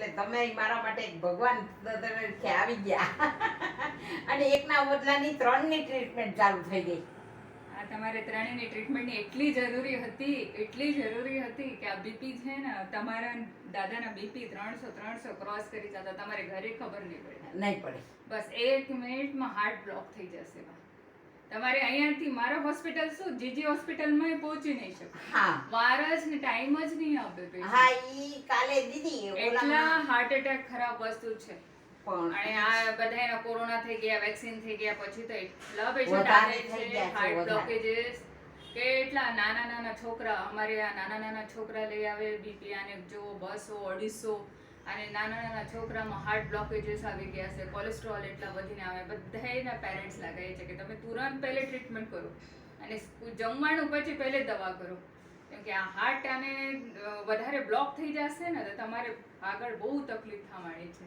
એટલે તમે મારા માટે એક ભગવાન તરીકે આવી ગયા. અને એકના બદલાની 3ની ટ્રીટમેન્ટ ચાલુ થઈ ગઈ. આ તમારે ત્રણેયની ટ્રીટમેન્ટની એટલી જરૂરી હતી કે આ બીપી છે ને, તમારા દાદાના બીપી 300 ક્રોસ કરી જતા, તમારે ઘરે ખબર નહીં પડે. બસ 1 મિનિટમાં હાર્ટ બ્લોક થઈ જશે. તમારે અહીંયાથી મારા હોસ્પિટલ શું જીજી હોસ્પિટલમાં પહોંચી નહીં શકો. હા, વાર જ ને ટાઈમ જ નહીં આપે. હા, ઈ કાલે દીદી એટલા હાર્ટ એટેક ખરાબ વસ્તુ છે. પણ અને આ બધા એના કોરોના થઈ ગયા, વેક્સિન થઈ ગયા પછી તો એટલા પેશન્ટ વધારે આવે થઈ છે, ગયા છે, હાર્ટ વધારે. બ્લોકેજીસ કે એટલા નાના છોકરા, અમારે આ નાના છોકરા લઈ આવે બીપી, આને જો 200 250, અને નાના છોકરામાં હાર્ટ બ્લોકેજીસ આવી ગયા છે, કોલેસ્ટ્રોલ એટલા વધીને આવે. બધાયના પેરેન્ટ્સ લાગે છે કે તમે તુરંત પહેલે ટ્રીટમેન્ટ કરો અને જમવાનું પછી પહેલે દવા કરો, કેમ કે આ હાર્ટ આને વધારે બ્લોક થઈ જશે ને તો તમારે આગળ બહુ તકલીફ થવાની છે.